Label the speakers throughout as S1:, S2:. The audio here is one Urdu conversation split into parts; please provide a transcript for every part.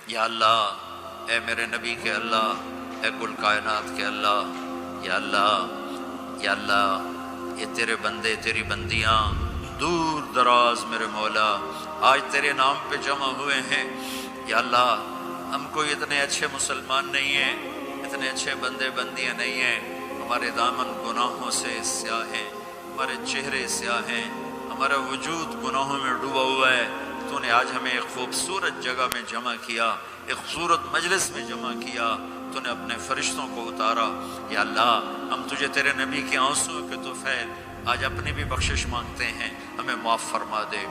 S1: یا اللہ اے میرے نبی کے اللہ، اے کل کائنات کے اللہ، یا اللہ یا اللہ یہ تیرے بندے تیری بندیاں دور دراز میرے مولا آج تیرے نام پہ جمع ہوئے ہیں۔ یا اللہ ہم کوئی اتنے اچھے مسلمان نہیں ہیں، اتنے اچھے بندے بندیاں نہیں ہیں، ہمارے دامن گناہوں سے سیاہ ہیں، ہمارے چہرے سیاہ ہیں، ہمارا وجود گناہوں میں ڈوبا ہوا ہے۔ تو نے آج ہمیں ایک خوبصورت جگہ میں جمع کیا، ایک خوبصورت مجلس میں جمع کیا، تو نے اپنے فرشتوں کو اتارا۔ یا اللہ ہم تجھے تیرے نبی کے آنسوں کے طفیل آج اپنی بھی بخشش مانگتے ہیں، ہمیں معاف فرما دے،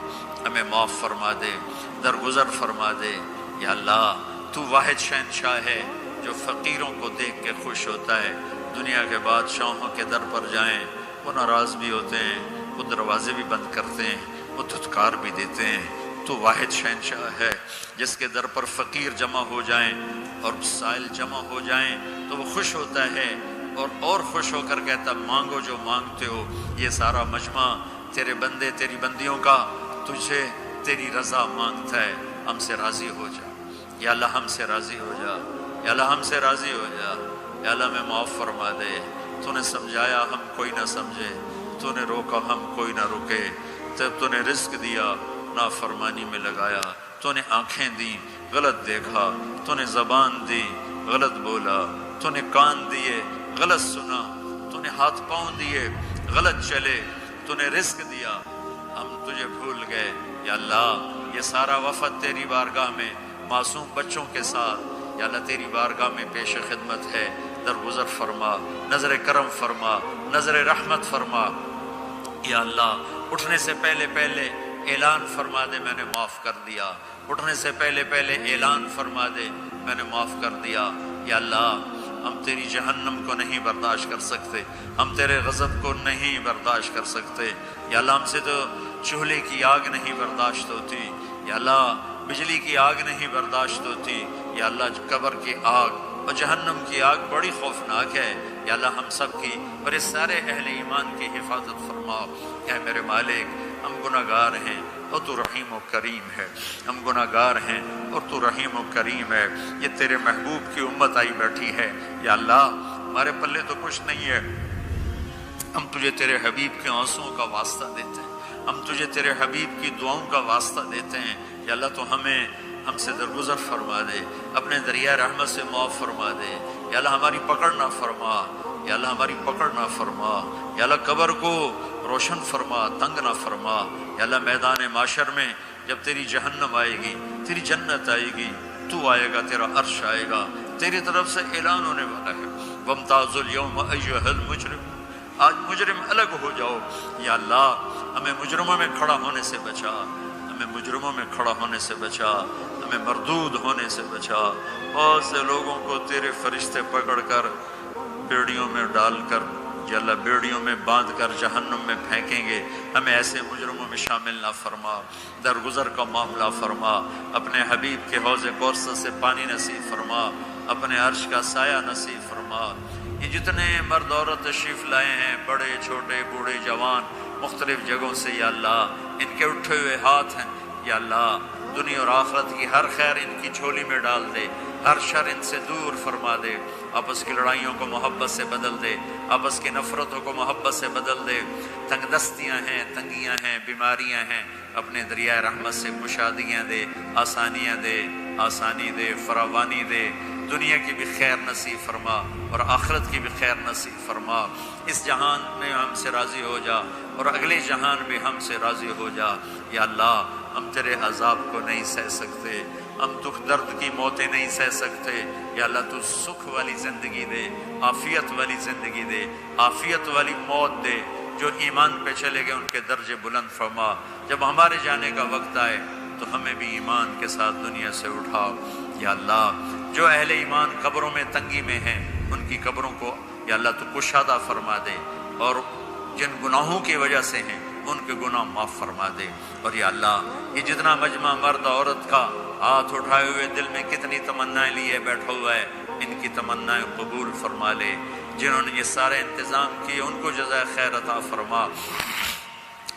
S1: ہمیں معاف فرما دے، درگزر فرما دے۔ یا اللہ تو واحد شہنشاہ ہے جو فقیروں کو دیکھ کے خوش ہوتا ہے۔ دنیا کے بادشاہوں کے در پر جائیں وہ ناراض بھی ہوتے ہیں، وہ دروازے بھی بند کرتے ہیں، وہ دھتکار بھی دیتے ہیں۔ تو واحد شہنشاہ ہے جس کے در پر فقیر جمع ہو جائیں اور سائل جمع ہو جائیں تو وہ خوش ہوتا ہے اور خوش ہو کر کہتا مانگو جو مانگتے ہو۔ یہ سارا مجمع تیرے بندے تیری بندیوں کا تجھے تیری رضا مانگتا ہے، ہم سے راضی ہو جا۔ یا اللہ ہم سے راضی ہو جا، یا اللہ ہم سے راضی ہو جا۔ یا اللہ میں معاف فرما دے، تو نے سمجھایا ہم کوئی نہ سمجھے، تو نے روکا ہم کوئی نہ رکے، جب تو نے رزق دیا نافرمانی میں لگایا، تو نے آنکھیں دی غلط دیکھا، تو نے زبان دی غلط بولا، تو نے کان دیے غلط سنا، تو نے ہاتھ پاؤں دیے غلط چلے، تو نے رزق دیا ہم تجھے بھول گئے۔ یا اللہ یہ سارا وفد تیری بارگاہ میں معصوم بچوں کے ساتھ یا اللہ تیری بارگاہ میں پیش خدمت ہے، درگزر فرما، نظر کرم فرما، نظر رحمت فرما۔ یا اللہ اٹھنے سے پہلے پہلے اعلان فرما دے میں نے معاف کر دیا، اٹھنے سے پہلے پہلے اعلان فرما دے میں نے معاف کر دیا۔ یا اللہ ہم تیری جہنم کو نہیں برداشت کر سکتے، ہم تیرے غضب کو نہیں برداشت کر سکتے۔ یا اللہ ہم سے تو چولہے کی آگ نہیں برداشت ہوتی، یا اللہ بجلی کی آگ نہیں برداشت ہوتی، یا اللہ قبر کی آگ اور جہنم کی آگ بڑی خوفناک ہے۔ یا اللہ ہم سب کی اور اس سارے اہل ایمان کی حفاظت فرما۔ اے میرے مالک ہم گناہ گار ہیں اور تو رحیم و کریم ہے، ہم گناہ گار ہیں اور تو رحیم و کریم ہے۔ یہ تیرے محبوب کی امت آئی بیٹھی ہے، یا اللہ ہمارے پلے تو کچھ نہیں ہے، ہم تجھے تیرے حبیب کے آنسوؤں کا واسطہ دیتے ہیں، ہم تجھے تیرے حبیب کی دعاؤں کا واسطہ دیتے ہیں۔ یا اللہ تو ہم سے درگزر فرما دے، اپنے دریائے رحمت سے معاف فرما دے۔ یا اللہ ہماری پکڑ نہ فرما، یا اللہ ہماری پکڑ نہ فرما۔ یا اللہ قبر کو روشن فرما، تنگ نہ فرما۔ یا اللہ میدان معاشر میں جب تیری جہنم آئے گی، تیری جنت آئے گی، تو آئے گا، تیرا عرش آئے گا، تیری طرف سے اعلان ہونے والا ہے وَامْتَازُوا الْيَوْمَ أَيُّهَا الْمُجْرِمُونَ، آج مجرم الگ ہو جاؤ۔ یا اللہ ہمیں مجرموں میں کھڑا ہونے سے بچا، ہمیں مجرموں میں کھڑا ہونے سے بچا، ہمیں مردود ہونے سے بچا۔ بہت سے لوگوں کو تیرے فرشتے پکڑ کر بیڑیوں میں ڈال کر یا اللہ بیڑیوں میں باندھ کر جہنم میں پھینکیں گے، ہمیں ایسے مجرموں میں شامل نہ فرما۔ درگزر کا معاملہ فرما، اپنے حبیب کے حوض کوثر سے پانی نصیب فرما، اپنے عرش کا سایہ نصیب فرما۔ یہ جتنے مرد عورت تشریف لائے ہیں، بڑے چھوٹے بوڑھے جوان مختلف جگہوں سے، یا اللہ ان کے اٹھے ہوئے ہاتھ ہیں، یا اللہ دنیا اور آخرت کی ہر خیر ان کی جھولی میں ڈال دے، ہر شر ان سے دور فرما دے، آپس کی لڑائیوں کو محبت سے بدل دے، آپس کی نفرتوں کو محبت سے بدل دے۔ تنگ دستیاں ہیں، تنگیاں ہیں، بیماریاں ہیں، اپنے دریائے رحمت سے کشادگیاں دے، آسانیاں دے، آسانی دے، فراوانی دے۔ دنیا کی بھی خیر نصیب فرما اور آخرت کی بھی خیر نصیب فرما۔ اس جہان میں ہم سے راضی ہو جا اور اگلے جہان میں ہم سے راضی ہو جا۔ یا اللہ ہم تیرے عذاب کو نہیں سہ سکتے، ہم دکھ درد کی موتیں نہیں سہ سکتے۔ یا اللہ تو سکھ والی زندگی دے، عافیت والی زندگی دے، عافیت والی موت دے۔ جو ایمان پہ چلے گئے ان کے درجے بلند فرما۔ جب ہمارے جانے کا وقت آئے تو ہمیں بھی ایمان کے ساتھ دنیا سے اٹھا۔ یا اللہ جو اہل ایمان قبروں میں تنگی میں ہیں ان کی قبروں کو یا اللہ تو کشادہ فرما دے، اور جن گناہوں کی وجہ سے ہیں ان کے گناہ معاف فرما دے۔ اور یا اللہ یہ جتنا مجمع مرد عورت کا ہاتھ اٹھائے ہوئے دل میں کتنی تمنائیں لیے بیٹھا ہوا ہے، ان کی تمنائیں قبول فرما لے۔ جنہوں نے یہ سارے انتظام کیے ان کو جزائے خیر عطا فرما۔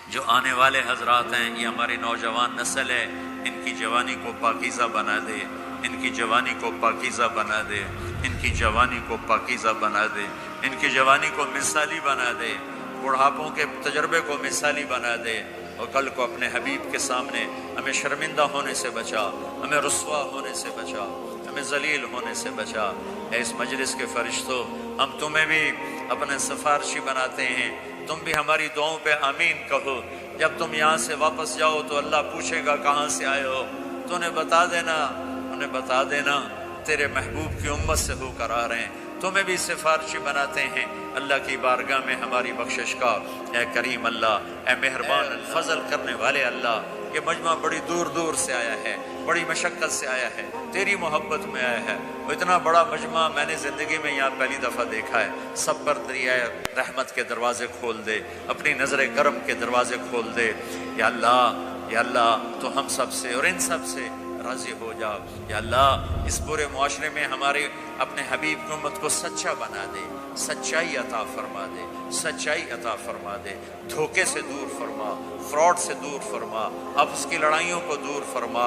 S1: جو آنے والے حضرات ہیں یہ ہماری نوجوان نسل ہے، ان کی جوانی کو پاکیزہ بنا دے، ان کی جوانی کو پاکیزہ بنا دے، ان کی جوانی کو پاکیزہ بنا دے، ان کی جوانی کو مثالی بنا دے، بڑھاپوں کے تجربے کو مثالی بنا دے، اور کل کو اپنے حبیب کے سامنے ہمیں شرمندہ ہونے سے بچا، ہمیں رسوا ہونے سے بچا، ہمیں ذلیل ہونے سے بچا۔ اے اس مجلس کے فرشتوں، ہم تمہیں بھی اپنے سفارشی بناتے ہیں، تم بھی ہماری دعاؤں پہ آمین کہو۔ جب تم یہاں سے واپس جاؤ تو اللہ پوچھے گا کہاں سے آئے ہو، تو انہیں بتا دینا، انہیں بتا دینا تیرے محبوب کی امت سے ہو کر آ رہے ہیں۔ تمہیں بھی سفارشی بناتے ہیں اللہ کی بارگاہ میں ہماری بخشش کا۔ اے کریم اللہ، اے مہربان فضل کرنے والے اللہ، یہ مجمع بڑی دور دور سے آیا ہے، بڑی مشقت سے آیا ہے، تیری محبت میں آیا ہے۔ وہ اتنا بڑا مجمع میں نے زندگی میں یہاں پہلی دفعہ دیکھا ہے۔ سب پر دریائے رحمت کے دروازے کھول دے، اپنی نظر کرم کے دروازے کھول دے۔ یا اللہ، یا اللہ، تو ہم سب سے اور ان سب سے راضی ہو جا۔ یا اللہ، اس پورے معاشرے میں ہمارے اپنے حبیب کی امت کو سچا بنا دے، سچائی عطا فرما دے، سچائی عطا فرما دے، دھوکے سے دور فرما، فراڈ سے دور فرما، آپس کی لڑائیوں کو دور فرما۔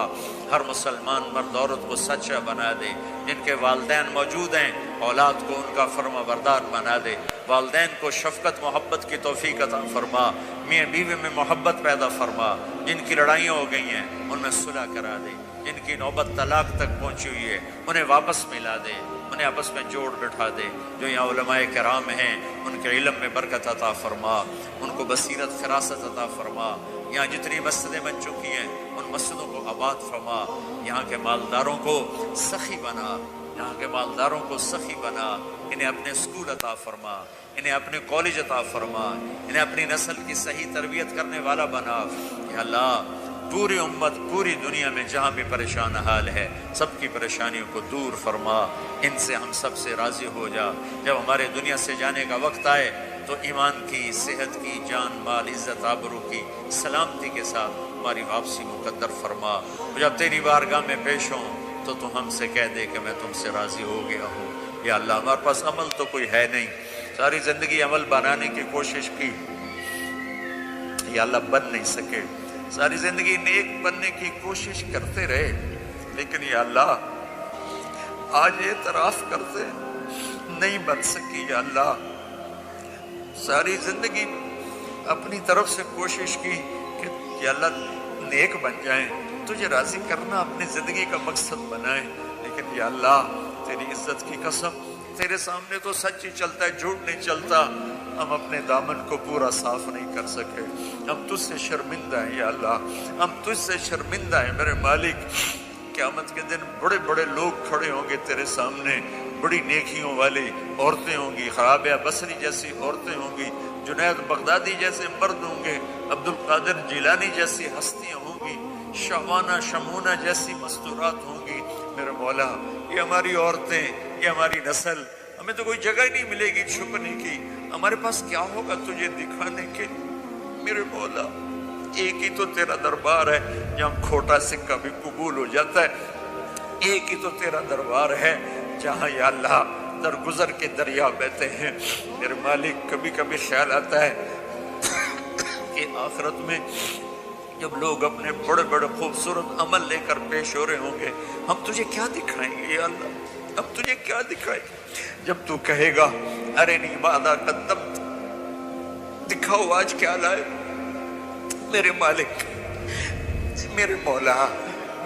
S1: ہر مسلمان مرد عورت کو سچا بنا دے، جن کے والدین موجود ہیں اولاد کو ان کا فرما بردار بنا دے، والدین کو شفقت محبت کی توفیق عطا فرما، میاں بیوی میں محبت پیدا فرما، جن کی لڑائیاں ہو گئی ہیں ان میں صلح کرا دے، جن کی نوبت طلاق تک پہنچی ہوئی ہے انہیں واپس ملا دے، انہیں آپس میں جوڑ بٹھا دے۔ جو یہاں علماء کرام ہیں ان کے علم میں برکت عطا فرما، ان کو بصیرت فراست عطا فرما۔ یہاں جتنی مسجدیں بن چکی ہیں ان مسجدوں کو آباد فرما، یہاں کے مالداروں کو سخی بنا، یہاں کے مالداروں کو سخی بنا، انہیں اپنے اسکول عطا فرما، انہیں اپنے کالج عطا فرما، انہیں اپنی نسل کی صحیح تربیت کرنے والا بنا۔ یا اللہ، پوری امت پوری دنیا میں جہاں بھی پریشان حال ہے سب کی پریشانیوں کو دور فرما، ان سے ہم سب سے راضی ہو جا۔ جب ہمارے دنیا سے جانے کا وقت آئے تو ایمان کی، صحت کی، جان مال عزت آبرو کی سلامتی کے ساتھ ہماری واپسی مقدر فرما۔ جب تیری بارگاہ میں پیش ہوں تو ہم سے کہہ دے کہ میں تم سے راضی ہو گیا ہوں۔ یا اللہ، ہمارے پاس عمل تو کوئی ہے نہیں، ساری زندگی عمل بنانے کی کوشش کی، یا اللہ بن نہیں سکے، ساری زندگی نیک بننے کی کوشش کرتے رہے، لیکن یا اللہ آج اعتراف کرتے نہیں بن سکی۔ یا اللہ، ساری زندگی اپنی طرف سے کوشش کی کہ یا اللہ نیک بن جائیں، تجھے راضی کرنا اپنی زندگی کا مقصد بنائیں، لیکن یا اللہ تیری عزت کی قسم تیرے سامنے تو سچ ہی چلتا ہے، جھوٹ نہیں چلتا۔ ہم اپنے دامن کو پورا صاف نہیں کر سکے، ہم تجھ سے شرمندہ ہیں یا اللہ، ہم تجھ سے شرمندہ ہیں میرے مالک۔ قیامت کے دن بڑے بڑے لوگ کھڑے ہوں گے تیرے سامنے، بڑی نیکیوں والی عورتیں ہوں گی، رابعہ بصری جیسی عورتیں ہوں گی، جنید بغدادی جیسے مرد ہوں گے، عبد القادر جیلانی جیسی ہستیاں ہوں گی، شہوانہ شمونہ جیسی مستورات ہوں گی۔ میرے مولا، یہ ہماری عورتیں، یہ ہماری نسل، ہمیں تو کوئی جگہ نہیں ملے گی چھپنے کی، ہمارے پاس کیا ہوگا تجھے دکھانے کے؟ میرے مولا، ایک ہی تو تیرا دربار ہے جہاں کھوٹا سکہ بھی قبول ہو جاتا ہے، ایک ہی تو تیرا دربار ہے جہاں یا اللہ درگزر کے دریا بہتے ہیں۔ میرے مالک، کبھی کبھی خیال آتا ہے کہ آخرت میں جب لوگ اپنے بڑے بڑے خوبصورت عمل لے کر پیش ہو رہے ہوں گے، ہم تجھے کیا دکھائیں گے یا اللہ؟ ہم تجھے کیا دکھائیں گے جب تو کہے گا ارنی ماذا قدمت، دکھاؤ آج کیا لائے؟ میرے مالک، میرے مولا،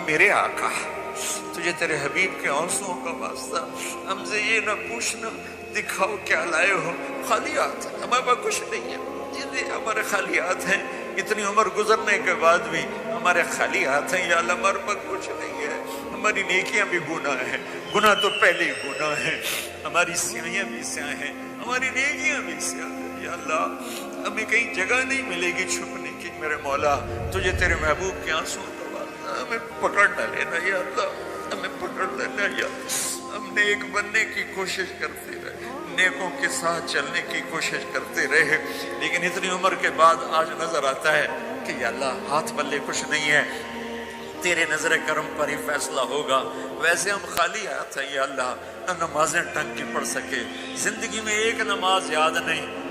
S1: میرے آقا، تجھے تیرے حبیب کے آنسوؤں کا واسطہ ہم سے یہ نہ پوچھنا دکھاؤ کیا لائے ہو، خالی ہاتھ، ہمارے پاس کچھ نہیں ہے، یہ ہمارے خالی ہاتھ ہیں، اتنی عمر گزرنے کے بعد بھی ہمارے خالی ہاتھ ہیں یا اللہ، ہمارے پاس کچھ نہیں ہے، ہماری نیکیاں بھی گناہ ہیں، گناہ تو پہلے ہی گناہ ہیں، ہماری سیاہیاں بھی سیاہ ہیں، ہماری نیکیاں بھی سیاہ ہیں یا اللہ، ہمیں کہیں جگہ نہیں ملے گی چھپنے کی۔ میرے مولا، تجھے تیرے محبوب کے آنسوؤں کا واسطہ ہمیں پکڑ نہ لینا یا اللہ، ہمیں پکڑ لینا یا ہم نیک بننے کی کوشش کرتے رہے، نیکوں کے ساتھ چلنے کی کوشش کرتے رہے، لیکن اتنی عمر کے بعد آج نظر آتا ہے کہ یا اللہ ہاتھ پلے کچھ نہیں ہے، تیرے نظر کرم پر ہی فیصلہ ہوگا۔ ویسے ہم خالی ہاتھ ہیں یا اللہ، نہ نمازیں ٹنگ کی پڑھ سکے، زندگی میں ایک نماز یاد نہیں،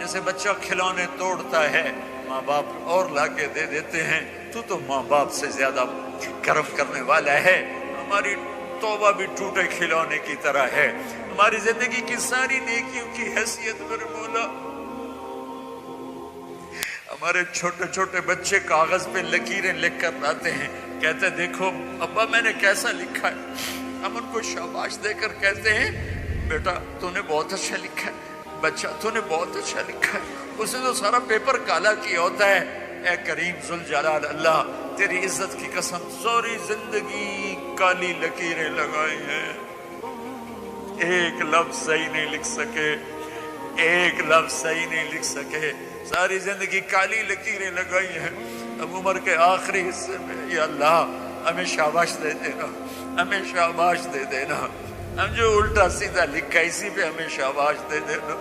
S1: جیسے بچہ کھلونے توڑتا ہے ماں باپ اور لا کے دے دیتے ہیں، تو ماں باپ سے زیادہ کرم کرنے والا ہے۔ ہماری توبہ بھی ٹوٹے کھلونے کی طرح ہے، ہماری زندگی کی ساری نیکیوں کی حیثیت میرے مولا، ہمارے چھوٹے چھوٹے بچے کاغذ پہ لکیریں لکھ کر لاتے ہیں، کہتے ہیں دیکھو ابا میں نے کیسا لکھا ہے، ہم ان کو شاباش دے کر کہتے ہیں بیٹا تو نے بہت اچھا لکھا ہے، بچہ تو نے بہت اچھا لکھا ہے، اس نے تو سارا پیپر کالا کیا ہوتا ہے۔ اے کریم ذوالجلال اللہ، تیری عزت کی قسم ساری زندگی کالی لکیریں لگائی ہیں، ایک لفظ صحیح نہیں لکھ سکے، ایک لفظ صحیح نہیں لکھ سکے، ساری زندگی کالی لکیریں لگائی ہیں۔ اب عمر کے آخری حصے میں یا اللہ ہمیں شاباش دے دینا، ہمیں شاباش دے دینا، ہم جو الٹا سیدھا لکھا اسی پہ ہمیں شاباش دے دینا،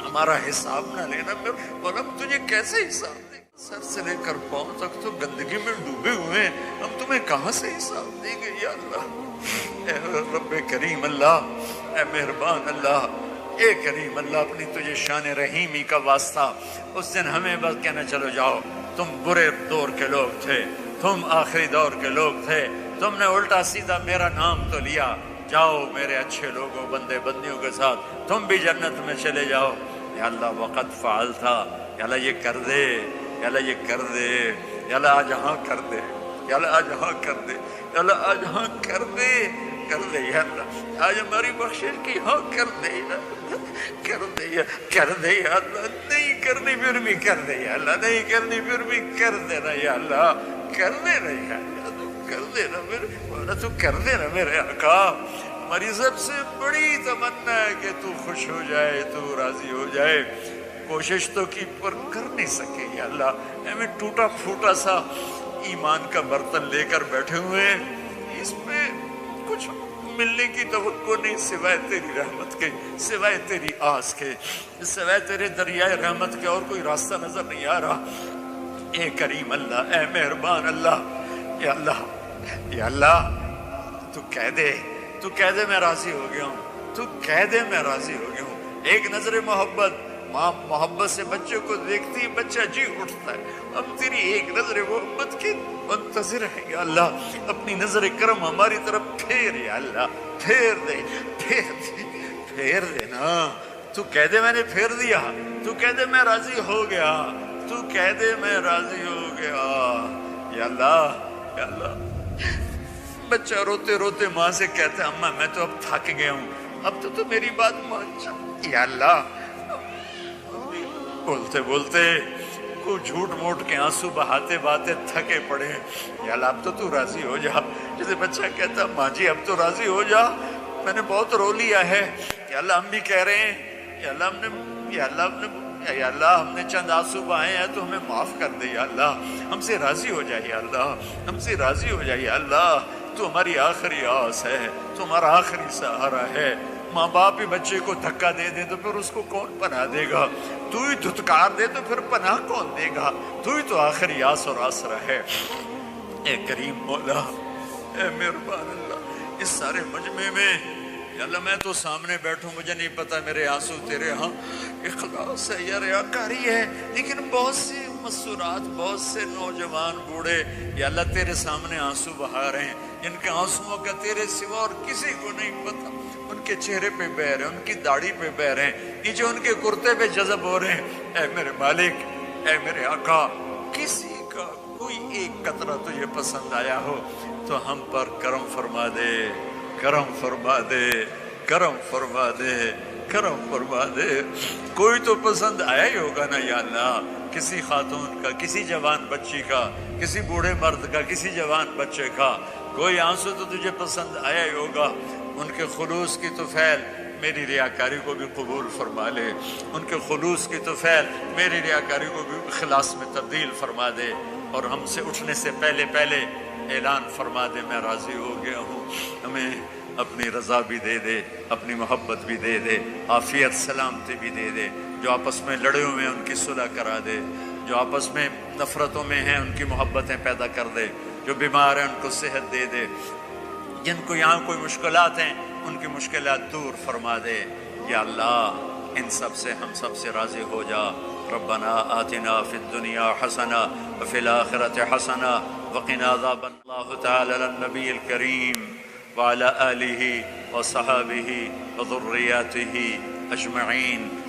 S1: ہمارا حساب نہ لینا۔ بولا تجھے کیسے حساب دیں، سر سے لے کر پاؤں تک تو گندگی میں ڈوبے ہوئے ہیں، ہم تمہیں کہاں سے حساب دیں گے یا اللہ۔ اے رب کریم اللہ، اے مہربان اللہ، اے کریم اللہ، اپنی تجھے شان رحیمی کا واسطہ اس دن ہمیں بس کہنا چلو جاؤ تم برے دور کے لوگ تھے، تم آخری دور کے لوگ تھے، تم نے الٹا سیدھا میرا نام تو لیا، جاؤ میرے اچھے لوگوں بندے بندیوں کے ساتھ تم بھی جنت میں چلے جاؤ۔ یا اللہ وقت فعال تھا، یا اللہ یہ کر دے، یا اللہ یہ کر دے، یا اللہ آج ہاں کر دے، یا اللہ آج ہاں کر دے، یا اللہ آج ہاں کر دے، کر دے یا اللہ، آج ہماری بخشش کی ہاں کر دے یا کر دے یا کر دے یا اللہ، نہیں کرنی پھر بھی کر دے یا اللہ، نہیں کرنی پھر بھی کر دینا یا اللہ، کر دینا یا اللہ، کر دینا میرے، تو کر دینا میرے آقا۔ ہماری سب سے بڑی تمنا ہے کہ تو خوش ہو جائے، تو راضی ہو جائے، کوشش تو کی پر کر نہیں سکے یا اللہ، ہمیں ٹوٹا پھوٹا سا ایمان کا برتن لے کر بیٹھے ہوئے ہیں، اس میں کچھ ملنے کی توقع نہیں سوائے تیری رحمت کے، سوائے تیری آس کے، سوائے تیرے دریائے رحمت کے اور کوئی راستہ نظر نہیں آ رہا۔ اے کریم اللہ، اے مہربان اللہ، یا اللہ، یا اللہ تو کہہ دے، تو کہہ دے میں راضی ہو گیا ہوں، تو کہہ دے میں راضی ہو گیا ہوں۔ ایک نظر محبت، ماں محبت سے بچے کو دیکھتی بچہ جی اٹھتا ہے، ہم تیری ایک نظر محبت کی منتظر ہے یا اللہ، اپنی نظر کرم ہماری طرف پھیر یا اللہ، پھیر دے، پھیر دے، پھیر دے نا، تو کہہ دے میں نے پھیر دیا، تو کہہ دے میں راضی ہو گیا، تو کہہ دے میں راضی ہو گیا یا اللہ، یا اللہ۔ بچہ روتے روتے ماں سے کہتا ہے اماں میں تو اب تھک گیا ہوں، اب تو میری بات مان جا یا اللہ۔ بولتے بولتے کو جھوٹ موٹ کے آنسو بہاتے بہاتے تھکے پڑے ہیں، یا اللہ اب تو راضی ہو جا۔ جیسے بچہ کہتا ماں جی اب تو راضی ہو جا، میں نے بہت رو لیا ہے، یا اللہ ہم بھی کہہ رہے ہیں، یا اللہ ہم نے، یا اللہ ہم نے، یا اللہ ہم نے چند آنسو بہائے ہیں تو ہمیں معاف کر دے یا اللہ، ہم سے راضی ہو جائے یا اللہ، ہم سے راضی ہو جائے یا اللہ، تو ہماری آخری آس ہے، تو ہمارا آخری سہارا ہے۔ ماں باپ ہی بچے کو دھکا دے دے تو پھر اس کو کون پناہ دے گا، تو ہی دھتکار دے تو پھر پناہ کون دے گا، تو ہی تو آخری آس اور آسرا ہے۔ اے کریم مولا، اے مہربان اللہ، اس سارے مجمع میں یا اللہ میں تو سامنے بیٹھوں، مجھے نہیں پتا میرے آنسو تیرے ہاں اخلاص ہے یا ریاکاری ہے، لیکن بہت سی مسورات، بہت سے نوجوان بوڑھے یا اللہ تیرے سامنے آنسو بہا رہے ہیں، جن کے آنسوؤں کا تیرے سوا اور کسی کو نہیں پتا، ان کے چہرے پہ بہہ رہے ہیں، ان کی داڑھی پہ بہہ رہے ہیں، نیچے ان کے کرتے پہ جذب ہو رہے ہیں۔ اے میرے مالک، اے میرے آقا، کسی کا کوئی ایک قطرہ تجھے پسند آیا ہو تو ہم پر کرم فرما دے، کرم فرما دے، کرم فرما دے، کرم فرما دے۔ کوئی تو پسند آیا ہی ہوگا نا یا اللہ، کسی خاتون کا، کسی جوان بچی کا، کسی بوڑھے مرد کا، کسی جوان بچے کا، کوئی آنسو تو تجھے پسند آیا ہی ہوگا۔ ان کے خلوص کی طفیل میری ریاکاری کو بھی قبول فرما لے، ان کے خلوص کی طفیل میری ریاکاری کو بھی اخلاص میں تبدیل فرما دے، اور ہم سے اٹھنے سے پہلے پہلے اعلان فرما دے میں راضی ہو گیا ہوں۔ ہمیں اپنی رضا بھی دے دے، اپنی محبت بھی دے دے، عافیت سلامتی بھی دے دے، جو آپس میں لڑے ہوئے ہیں ان کی صلح کرا دے، جو آپس میں نفرتوں میں ہیں ان کی محبتیں پیدا کر دے، جو بیمار ہیں ان کو صحت دے دے، جن کو یہاں کوئی مشکلات ہیں ان کی مشکلات دور فرما دے یا اللہ۔ ان سب سے ہم سب سے راضی ہو جا۔ ربنا آتنا فی الدنیا حسنہ وفی الآخرۃ حسنہ وقنا عذاب اللہ تعالی علی النبی الکریم وعلی آلہ وصحابہ وذریاتہ اجمعین۔